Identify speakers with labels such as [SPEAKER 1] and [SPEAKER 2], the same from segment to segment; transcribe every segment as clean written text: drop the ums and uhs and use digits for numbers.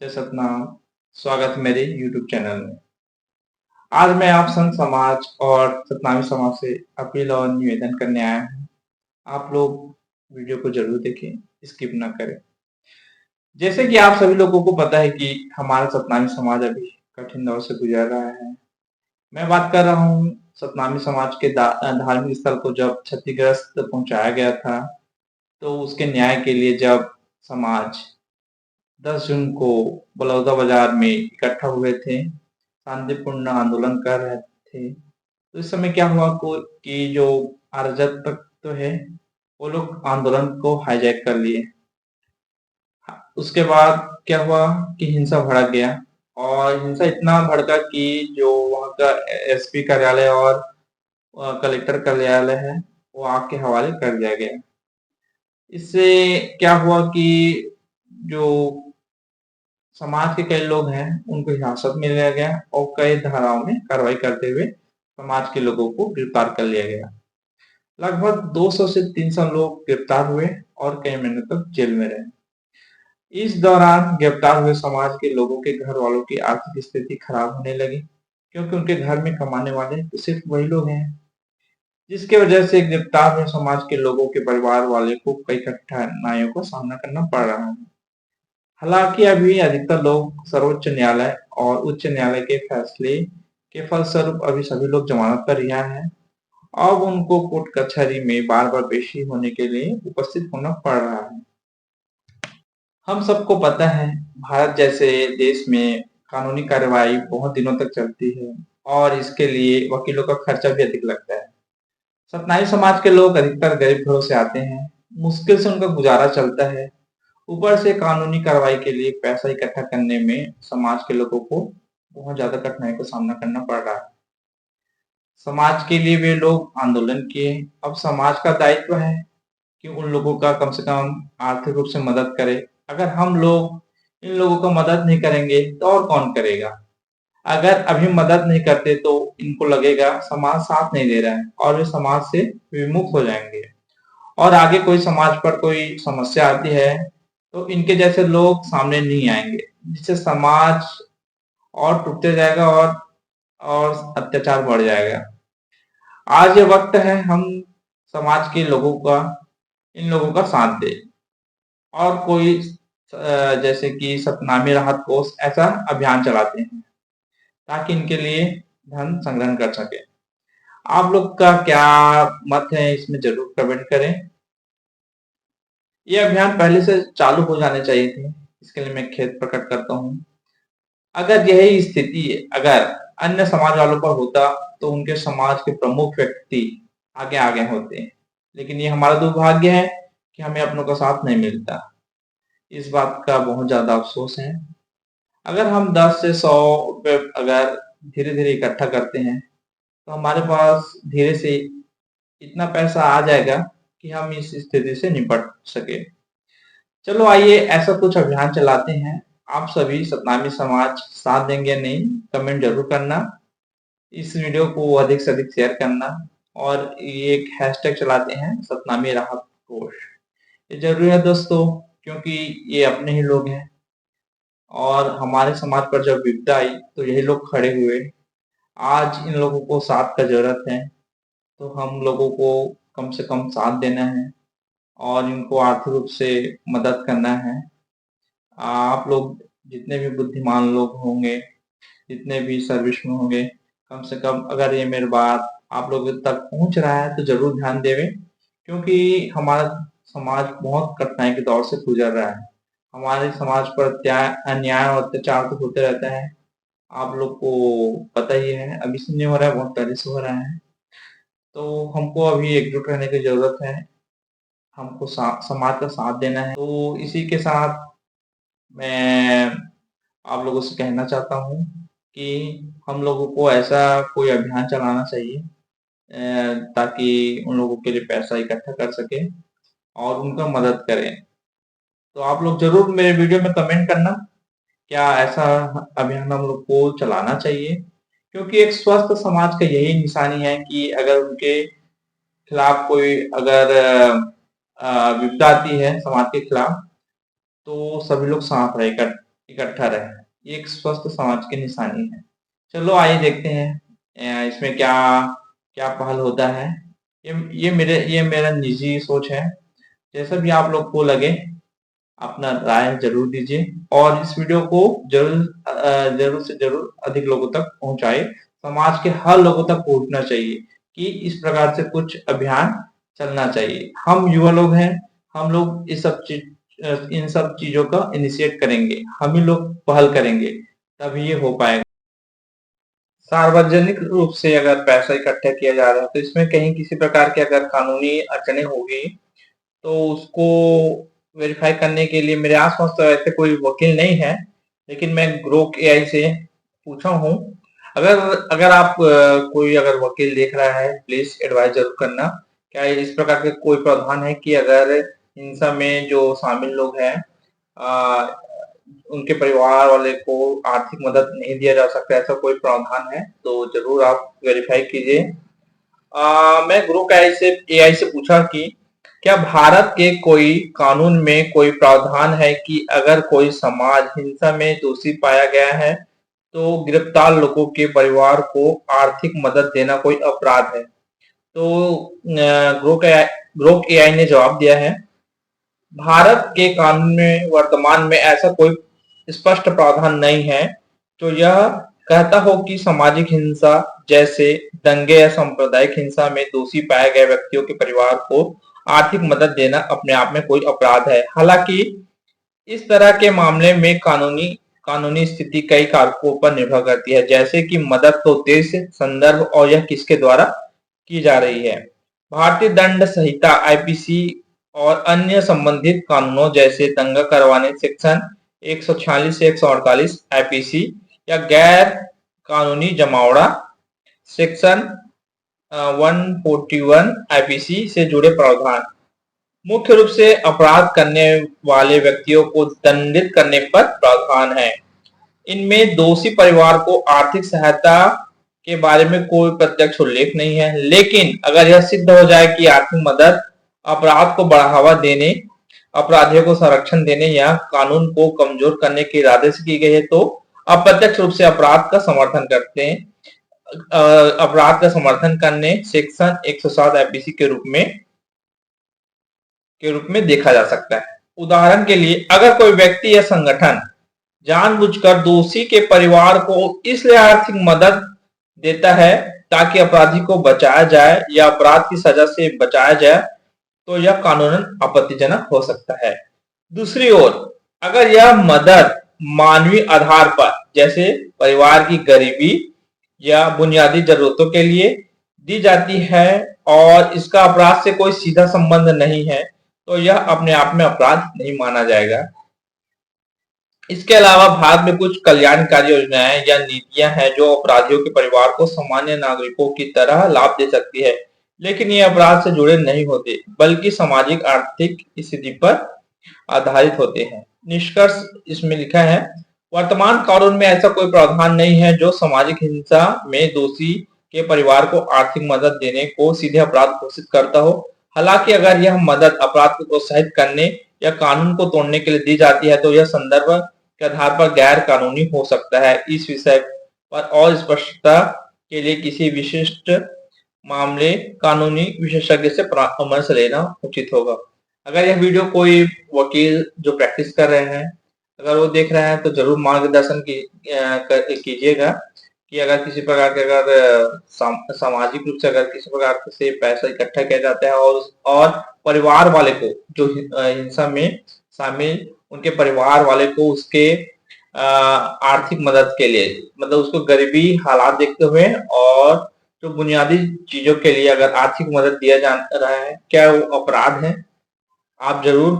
[SPEAKER 1] जय सतनाम। स्वागत है मेरे YouTube चैनल में। आज मैं आप संत समाज और सतनामी समाज से अपील और निवेदन करने आया हूँ। आप लोग वीडियो को जरूर देखें, स्किप ना करें। जैसे कि आप सभी लोगों को पता है कि हमारा सतनामी समाज अभी कठिन दौर से गुजर रहा है। मैं बात कर रहा हूँ सतनामी समाज के धार्मिक स्थल को जब क्षतिग्रस्त पहुंचाया गया था, तो उसके न्याय के लिए जब समाज 10 जून को बलौदा बाजार में इकट्ठा हुए थे, शांतिपूर्ण आंदोलन कर रहे थे, तो इस समय क्या हुआ कि जो अराजक तत्व है वो लोग आंदोलन को हाईजैक कर लिए। उसके बाद क्या हुआ कि हिंसा भड़क गया और हिंसा इतना भड़का कि जो वहाँ का एसपी कार्यालय और कलेक्टर कार्यालय है वो आग के हवाले कर दिया गया। इससे क्या हुआ कि जो समाज के कई लोग हैं उनको हिरासत में लिया गया और कई धाराओं में कार्रवाई करते हुए समाज के लोगों को गिरफ्तार कर लिया गया। लगभग 200 से 300 लोग गिरफ्तार हुए और कई महीने तक जेल में रहे। इस दौरान गिरफ्तार हुए समाज के लोगों के घर वालों की आर्थिक स्थिति खराब होने लगी, क्योंकि उनके घर में कमाने वाले तो सिर्फ वही लोग हैं, जिसकी वजह से गिरफ्तार हुए समाज के लोगों के परिवार वाले को कई कठिनाइयों का सामना करना पड़ रहा है। हालांकि अभी अधिकतर लोग सर्वोच्च न्यायालय और उच्च न्यायालय के फैसले के फलस्वरूप अभी सभी लोग जमानत पर रिहा हैं। अब उनको कोर्ट कचहरी में बार बार पेशी होने के लिए उपस्थित होना पड़ रहा है। हम सबको पता है भारत जैसे देश में कानूनी कार्रवाई बहुत दिनों तक चलती है और इसके लिए वकीलों का खर्चा भी अधिक लगता है। सतनामी समाज के लोग अधिकतर गरीब घरों से आते हैं, मुश्किल से उनका गुजारा चलता है। ऊपर से कानूनी कार्रवाई के लिए पैसा इकट्ठा करने में समाज के लोगों को बहुत ज्यादा कठिनाई का सामना करना पड़ रहा है। समाज के लिए वे लोग आंदोलन किए। अब समाज का दायित्व है कि उन लोगों का कम से कम आर्थिक रूप से मदद करे। अगर हम लोग इन लोगों का मदद नहीं करेंगे तो और कौन करेगा। अगर अभी मदद नहीं करते तो इनको लगेगा समाज साथ नहीं दे रहा है और वे समाज से विमुख हो जाएंगे और आगे कोई समाज पर कोई समस्या आती है तो इनके जैसे लोग सामने नहीं आएंगे, जिससे समाज और टूटते जाएगा और अत्याचार बढ़ जाएगा। आज ये वक्त है हम समाज के लोगों का इन लोगों का साथ दे और कोई जैसे कि सतनामी राहत कोष ऐसा अभियान चलाते हैं ताकि इनके लिए धन संग्रहण कर सके। आप लोग का क्या मत है इसमें जरूर कमेंट करें। ये अभियान पहले से चालू हो जाने चाहिए थे, इसके लिए मैं खेद प्रकट करता हूँ। अगर यही स्थिति अगर अन्य समाज वालों पर होता तो उनके समाज के प्रमुख व्यक्ति आगे आगे होते, लेकिन ये हमारा दुर्भाग्य है कि हमें अपनों का साथ नहीं मिलता। इस बात का बहुत ज्यादा अफसोस है। अगर हम 10 से 100 रुपए अगर धीरे धीरे इकट्ठा करते हैं तो हमारे पास धीरे से इतना पैसा आ जाएगा कि हम इस स्थिति से निपट सके। चलो आइए ऐसा कुछ अभियान चलाते हैं। आप सभी सतनामी समाज साथ देंगे या नहीं, कमेंट जरूर करना। इस वीडियो को अधिक से अधिक शेयर करना और ये एक हैशटैग चलाते हैं सतनामी राहत कोष। ये जरूरी है दोस्तों, क्योंकि ये अपने ही लोग हैं और हमारे समाज पर जब विपदा आई तो यही लोग खड़े हुए। आज इन लोगों को साथ का जरूरत है, तो हम लोगों को कम से कम साथ देना है और इनको आर्थिक रूप से मदद करना है। आप लोग जितने भी बुद्धिमान लोग होंगे, जितने भी सर्विस में होंगे, कम से कम अगर ये मेरी बात आप लोगों तक पहुंच रहा है तो जरूर ध्यान देवें, क्योंकि हमारा समाज बहुत कठिनाई के दौर से गुजर रहा है। हमारे समाज पर अन्याय और अत्याचार तो होते रहता है, आप लोग को पता ही है। अभी से नहीं हो रहा है, बहुत पहले से हो रहा है। तो हमको अभी एकजुट रहने की जरूरत है, हमको समाज का साथ देना है। तो इसी के साथ मैं आप लोगों से कहना चाहता हूँ कि हम लोगों को ऐसा कोई अभियान चलाना चाहिए ताकि उन लोगों के लिए पैसा इकट्ठा कर सके और उनका मदद करें। तो आप लोग जरूर मेरे वीडियो में कमेंट करना, क्या ऐसा अभियान हम लोग को चलाना चाहिए, क्योंकि एक स्वस्थ समाज का यही निशानी है कि अगर उनके खिलाफ कोई अगर विपदा आती है समाज के खिलाफ तो सभी लोग साथ रहेगा। इकट्ठा रहे। ये एक स्वस्थ समाज की निशानी है। चलो आइए देखते हैं इसमें क्या क्या पहल होता है। ये मेरा निजी सोच है। जैसा भी आप लोग को लगे अपना राय जरूर दीजिए और इस वीडियो को जरूर से जरूर अधिक लोगों तक पहुंचाए। समाज के हर लोगों तक पहुंचना चाहिए कि इस प्रकार से कुछ अभियान चलना चाहिए। हम युवा लोग हैं, हम लोग इन सब चीजों का इनिशिएट करेंगे, हम ही लोग पहल करेंगे, तभी ये हो पाएगा। सार्वजनिक रूप से अगर पैसा इकट्ठा किया जा रहा है तो इसमें कहीं किसी प्रकार की अगर कानूनी अड़चने होगी तो उसको वेरीफाई करने के लिए मेरे आसपास तो ऐसे कोई वकील नहीं है, लेकिन मैं ग्रोक एआई से पूछा हूँ। अगर अगर आप कोई अगर वकील देख रहा है, प्लीज एडवाइस जरूर करना। क्या इस प्रकार के कोई प्रावधान है कि अगर हिंसा में जो शामिल लोग हैं उनके परिवार वाले को आर्थिक मदद नहीं दिया जा सकता, ऐसा कोई प्रावधान है तो जरूर आप वेरीफाई कीजिए। मैं ग्रुप एआई से पूछा कि क्या भारत के कोई कानून में कोई प्रावधान है कि अगर कोई समाज हिंसा में दोषी पाया गया है तो गिरफ्तार लोगों के परिवार को आर्थिक मदद देना कोई अपराध है। तो ग्रोक एआई ने जवाब दिया है, भारत के कानून में वर्तमान में ऐसा कोई स्पष्ट प्रावधान नहीं है जो यह कहता हो कि सामाजिक हिंसा जैसे दंगे या सांप्रदायिक हिंसा में दोषी पाए गए व्यक्तियों के परिवार को आर्थिक मदद देना अपने आप में कोई अपराध है। हालांकि इस तरह के मामले में कानूनी स्थिति कई कारकों पर निर्भर करती है, जैसे कि मदद का उद्देश्य, संदर्भ और यह किसके द्वारा की जा रही है। भारतीय दंड संहिता आईपीसी और अन्य संबंधित कानूनों जैसे दंगा करवाने सेक्शन 146 से 148 आईपीसी या गैर कानूनी जमावड़ा सेक्शन 141 आईपीसी से जुड़े प्रावधान मुख्य रूप से अपराध करने वाले व्यक्तियों को दंडित करने पर प्रावधान है। इनमें दोषी परिवार को आर्थिक सहायता के बारे में कोई प्रत्यक्ष उल्लेख नहीं है, लेकिन अगर यह सिद्ध हो जाए कि आर्थिक मदद अपराध को बढ़ावा देने, अपराधियों को संरक्षण देने या कानून को कमजोर करने के इरादे से की गई है तो अप्रत्यक्ष रूप से अपराध का समर्थन करते हैं। अपराध का समर्थन करने सेक्शन 107 आईपीसी के रूप में देखा जा सकता है। उदाहरण के लिए अगर कोई व्यक्ति या संगठन जानबूझकर दोषी के परिवार को इसलिए आर्थिक मदद देता है ताकि अपराधी को बचाया जाए या अपराध की सजा से बचाया जाए तो यह कानूनन आपत्तिजनक हो सकता है। दूसरी ओर अगर यह मदद मानवीय आधार पर जैसे परिवार की गरीबी या बुनियादी जरूरतों के लिए दी जाती है और इसका अपराध से कोई सीधा संबंध नहीं है तो यह अपने आप में अपराध नहीं माना जाएगा। इसके अलावा भारत में कुछ कल्याणकारी योजनाएं या नीतियां हैं जो अपराधियों के परिवार को सामान्य नागरिकों की तरह लाभ दे सकती है, लेकिन ये अपराध से जुड़े नहीं होते बल्कि सामाजिक आर्थिक स्थिति पर आधारित होते हैं। निष्कर्ष इसमें लिखा है, वर्तमान कानून में ऐसा कोई प्रावधान नहीं है जो सामाजिक हिंसा में दोषी के परिवार को आर्थिक मदद देने को सीधे अपराध घोषित करता हो। हालांकि अगर यह मदद अपराध को प्रोत्साहित करने या कानून को तोड़ने के लिए दी जाती है तो यह संदर्भ के आधार पर गैर कानूनी हो सकता है। इस विषय पर और स्पष्टता के लिए किसी विशिष्ट मामले कानूनी विशेषज्ञ से परामर्श लेना उचित होगा। अगर यह वीडियो कोई वकील जो प्रैक्टिस कर रहे हैं अगर वो देख रहे हैं तो जरूर मार्गदर्शन कीजिएगा कि अगर किसी प्रकार के अगर सामाजिक रूप से अगर किसी प्रकार से पैसा इकट्ठा किया जाता है और परिवार वाले को जो हिंसा में शामिल उनके परिवार वाले को उसके आर्थिक मदद के लिए मतलब उसको गरीबी हालात देखते हुए और जो बुनियादी चीजों के लिए अगर आर्थिक मदद दिया जा रहा है क्या वो अपराध है। आप जरूर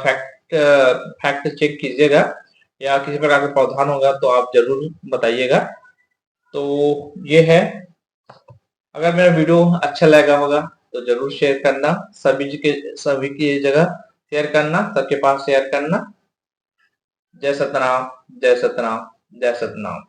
[SPEAKER 1] फैक्ट चेक कीजिएगा या किसी प्रकार का प्रावधान होगा तो आप जरूर बताइएगा। तो ये है, अगर मेरा वीडियो अच्छा लगा होगा तो जरूर शेयर करना, सभी की जगह शेयर करना, सबके पास शेयर करना। जय सतनाम, जय सतनाम, जय सतनाम।